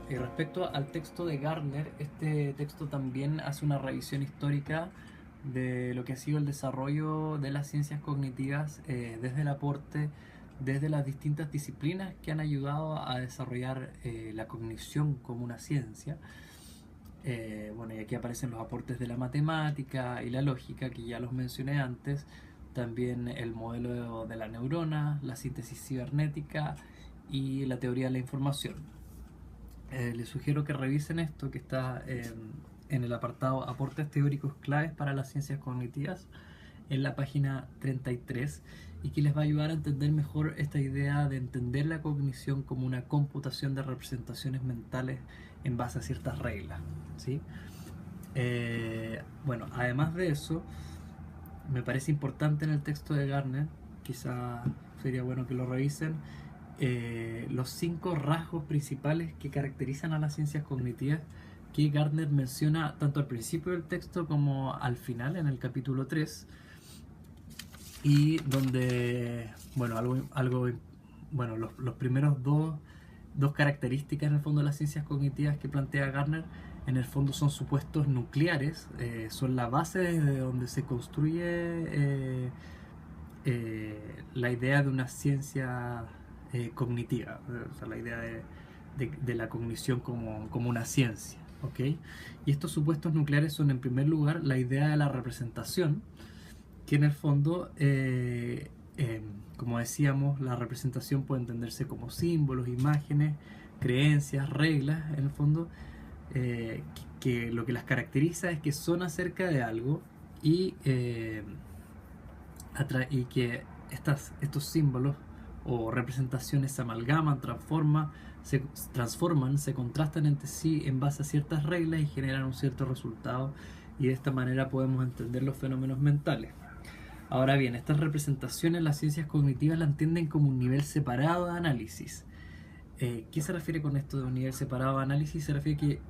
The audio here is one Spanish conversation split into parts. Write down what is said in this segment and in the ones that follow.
Y respecto al texto de Gardner, este texto también hace una revisión histórica de lo que ha sido el desarrollo de las ciencias cognitivas desde el aporte, desde las distintas disciplinas que han ayudado a desarrollar la cognición como una ciencia. Bueno, y aquí aparecen los aportes de la matemática y la lógica, que ya los mencioné antes, también el modelo de la neurona, la síntesis cibernética y la teoría de la información. Les sugiero que revisen esto que está en el apartado Aportes teóricos claves para las ciencias cognitivas en la página 33 y que les va a ayudar a entender mejor esta idea de entender la cognición como una computación de representaciones mentales en base a ciertas reglas, ¿sí? Bueno, además de eso, me parece importante en el texto de Gardner, quizá sería bueno que lo revisen, los 5 rasgos principales que caracterizan a las ciencias cognitivas que Gardner menciona tanto al principio del texto como al final, en el capítulo 3, y donde, bueno, bueno, los primeros dos características en el fondo de las ciencias cognitivas que plantea Gardner en el fondo son supuestos nucleares, son la base desde donde se construye la idea de una ciencia cognitiva, o sea, la idea de la cognición como una ciencia. ¿Ok? Y estos supuestos nucleares son en primer lugar la idea de la representación, que en el fondo, como decíamos, la representación puede entenderse como símbolos, imágenes, creencias, reglas, en el fondo, que lo que las caracteriza es que son acerca de algo y, y que estos símbolos o representaciones se amalgaman, transforman, se contrastan entre sí en base a ciertas reglas y generan un cierto resultado, y de esta manera podemos entender los fenómenos mentales. Ahora bien, estas representaciones las ciencias cognitivas las entienden como un nivel separado de análisis. ¿Qué se refiere con esto de un nivel separado de análisis? Se refiere que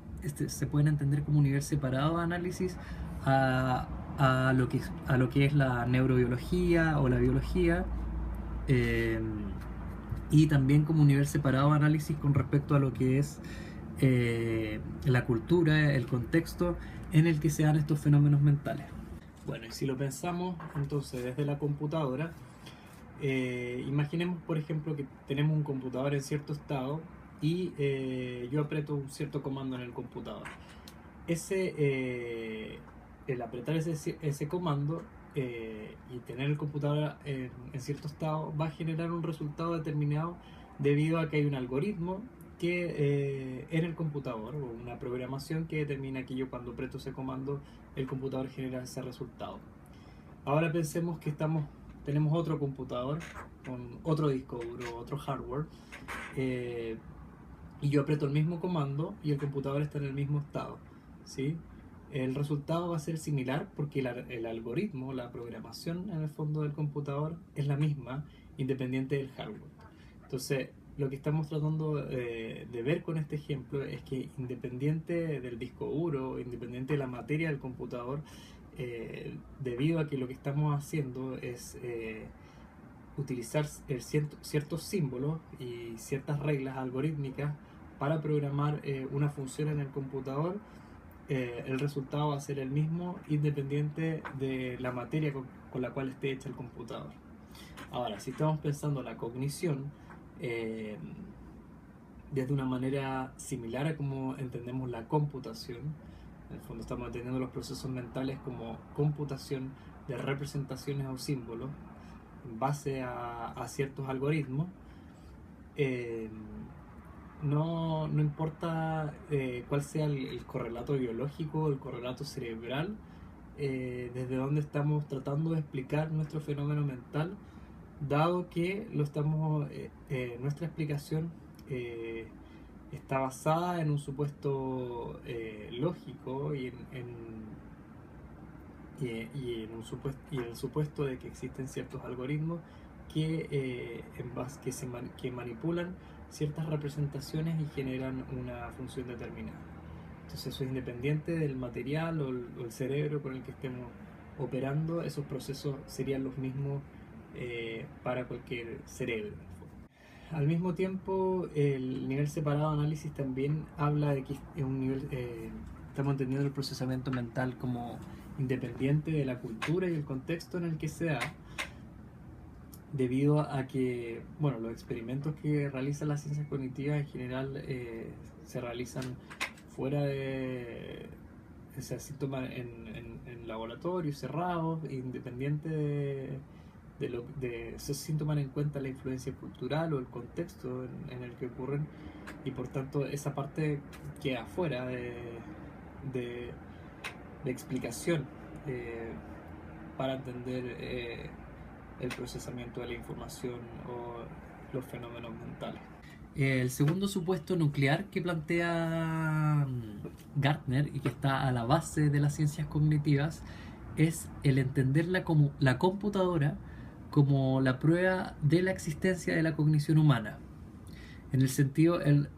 se pueden entender como un nivel separado de análisis a, a lo que es la neurobiología o la biología, eh, y también como un nivel separado de análisis con respecto a lo que es la cultura, el contexto en el que se dan estos fenómenos mentales. Bueno, y si lo pensamos entonces desde la computadora, imaginemos por ejemplo que tenemos un computador en cierto estado y yo aprieto un cierto comando en el computador. El apretar ese comando y tener el computador en cierto estado va a generar un resultado determinado debido a que hay un algoritmo que en el computador, o una programación que determina que yo cuando aprieto ese comando el computador genera ese resultado. Ahora pensemos que tenemos otro computador con otro disco duro, otro hardware, eh, y yo aprieto el mismo comando y el computador está en el mismo estado, ¿sí? El resultado va a ser similar porque el algoritmo, la programación en el fondo del computador es la misma, independiente del hardware. Entonces, lo que estamos tratando de ver con este ejemplo es que independiente del disco duro, independiente de la materia del computador, debido a que lo que estamos haciendo es utilizar ciertos símbolos y ciertas reglas algorítmicas para programar una función en el computador, el resultado va a ser el mismo independiente de la materia con la cual esté hecha el computador. Ahora, si estamos pensando la cognición eh, desde una manera similar a como entendemos la computación, en el fondo estamos entendiendo los procesos mentales como computación de representaciones o símbolos en base a ciertos algoritmos. eh, no importa cuál sea el correlato biológico o el correlato cerebral, desde donde estamos tratando de explicar nuestro fenómeno mental, dado que nuestra explicación eh, está basada en un supuesto lógico y en el supuesto de que existen ciertos algoritmos que manipulan ciertas representaciones y generan una función determinada. Entonces eso es independiente del material o el cerebro con el que estemos operando, esos procesos serían los mismos para cualquier cerebro. al mismo tiempo, el nivel separado de análisis también habla de que es un nivel, estamos entendiendo el procesamiento mental como independiente de la cultura y el contexto en el que se da, debido a que, bueno, los experimentos que realizan las ciencias cognitivas en general se realizan fuera de, o sea, se toman en laboratorios cerrados, independiente de eso, sin tomar en cuenta la influencia cultural o el contexto en el que ocurren, y por tanto esa parte queda fuera de, de explicación para entender el procesamiento de la información o los fenómenos mentales. El segundo supuesto nuclear que plantea Gartner y que está a la base de las ciencias cognitivas es el entender la computadora como la prueba de la existencia de la cognición humana. En el sentido, el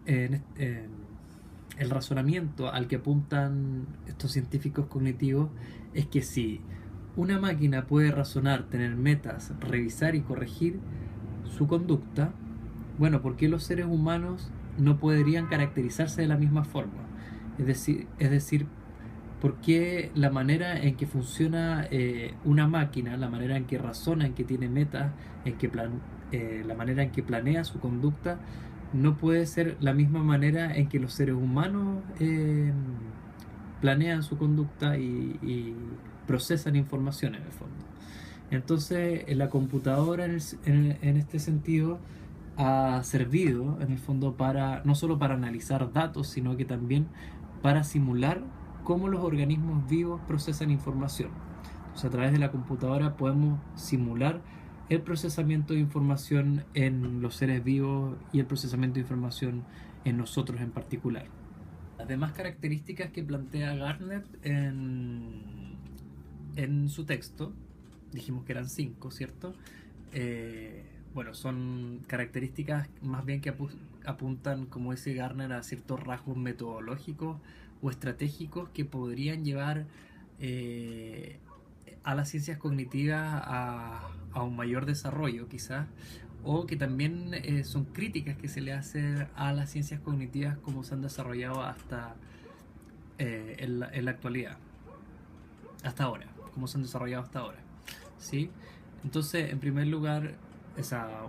razonamiento al que apuntan estos científicos cognitivos es que si una máquina puede razonar, tener metas, revisar y corregir su conducta, bueno, ¿por qué los seres humanos no podrían caracterizarse de la misma forma? Es decir, ¿por qué la manera en que funciona una máquina, la manera en que razona, en que tiene metas, la manera en que planea su conducta, no puede ser la misma manera en que los seres humanos planean su conducta y procesan información en el fondo? Entonces, la computadora en este sentido ha servido en el fondo para no solo para analizar datos, sino que también para simular cómo los organismos vivos procesan información. Entonces, a través de la computadora podemos simular el procesamiento de información en los seres vivos y el procesamiento de información en nosotros en particular. Las demás características que plantea Gartner en su texto, dijimos que eran 5, ¿cierto? Bueno, son características más bien que apuntan, como dice Gartner, a ciertos rasgos metodológicos o estratégicos que podrían llevar a las ciencias cognitivas a un mayor desarrollo, quizás, o que también son críticas que se le hacen a las ciencias cognitivas como se han desarrollado hasta en la actualidad, hasta ahora, como se han desarrollado hasta ahora, ¿sí? Entonces, en primer lugar,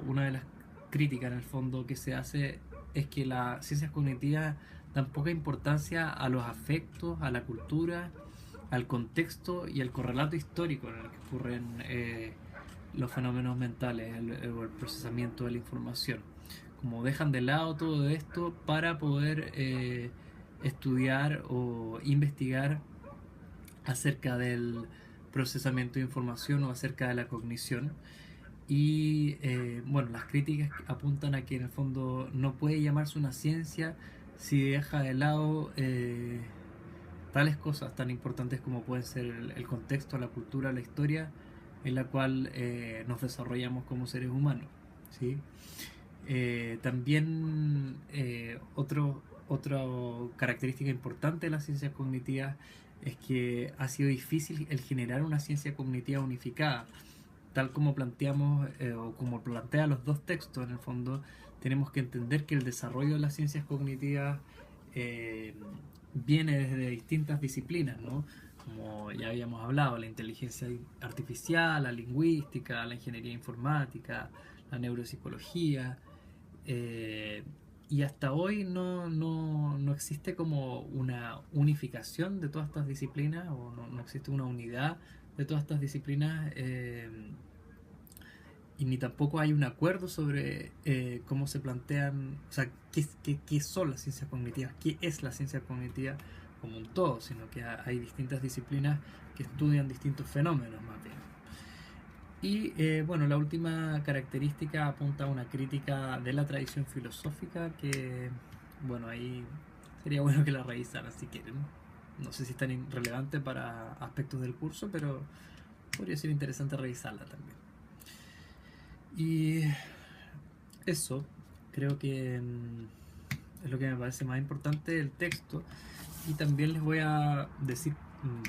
una de las críticas en el fondo que se hace es que las ciencias cognitivas dan poca importancia a los afectos, a la cultura, al contexto y al correlato histórico en el que ocurren los fenómenos mentales o el procesamiento de la información. Como dejan de lado todo esto para poder estudiar o investigar acerca del procesamiento de información o acerca de la cognición. Y bueno, las críticas apuntan a que en el fondo no puede llamarse una ciencia si deja de lado tales cosas tan importantes como pueden ser el contexto, la cultura, la historia en la cual nos desarrollamos como seres humanos, ¿sí? También otra característica importante de las ciencias cognitivas es que ha sido difícil el generar una ciencia cognitiva unificada. Tal como planteamos o como plantea los dos textos, en el fondo tenemos que entender que el desarrollo de las ciencias cognitivas viene desde distintas disciplinas, ¿no? Como ya habíamos hablado, la inteligencia artificial, la lingüística, la ingeniería informática, la neuropsicología, y hasta hoy no existe como una unificación de todas estas disciplinas, o no existe una unidad de todas estas disciplinas, y ni tampoco hay un acuerdo sobre cómo se plantean, o sea, qué son las ciencias cognitivas, qué es la ciencia cognitiva como un todo, sino que hay distintas disciplinas que estudian distintos fenómenos más bien. Y bueno, la última característica apunta a una crítica de la tradición filosófica que, bueno, ahí sería bueno que la revisaran si quieren. No sé si es tan relevante para aspectos del curso, pero podría ser interesante revisarla también. Y eso creo que es lo que me parece más importante del texto. Y también les voy a decir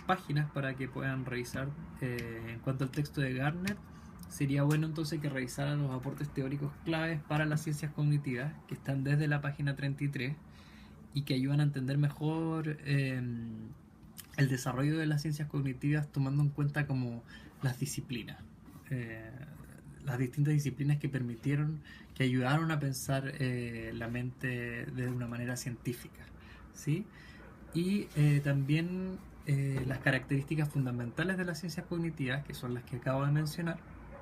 páginas para que puedan revisar en cuanto al texto de Gartner. sería bueno entonces que revisaran los aportes teóricos claves para las ciencias cognitivas, que están desde la página 33 y que ayudan a entender mejor el desarrollo de las ciencias cognitivas, tomando en cuenta como las disciplinas, eh, las distintas disciplinas que permitieron, que ayudaron a pensar la mente de una manera científica, ¿sí? Y también las características fundamentales de las ciencias cognitivas, que son las que acabo de mencionar,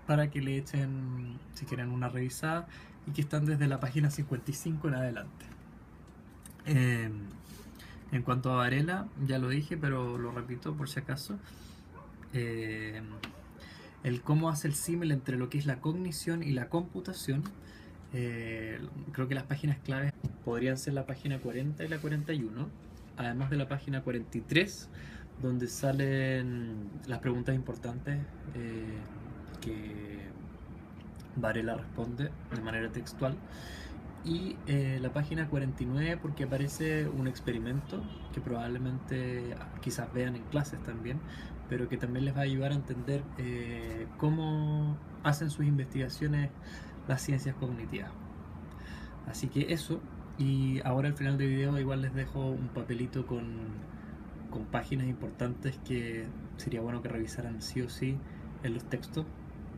para que le echen, si quieren, una revisada, y que están desde la página 55 en adelante. En cuanto a Varela, ya lo dije, pero lo repito por si acaso. El cómo hace el símil entre lo que es la cognición y la computación. Creo que las páginas claves podrían ser la página 40 y la 41, además de la página 43, donde salen las preguntas importantes que Varela responde de manera textual, y la página 49 porque aparece un experimento que probablemente quizás vean en clases también, pero que también les va a ayudar a entender cómo hacen sus investigaciones las ciencias cognitivas. Así que eso, y ahora al final del video igual les dejo un papelito con páginas importantes que sería bueno que revisaran sí o sí en los textos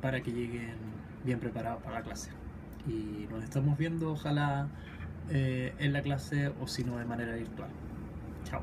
para que lleguen bien preparados para la clase. Y nos estamos viendo ojalá en la clase o si no de manera virtual. Chao.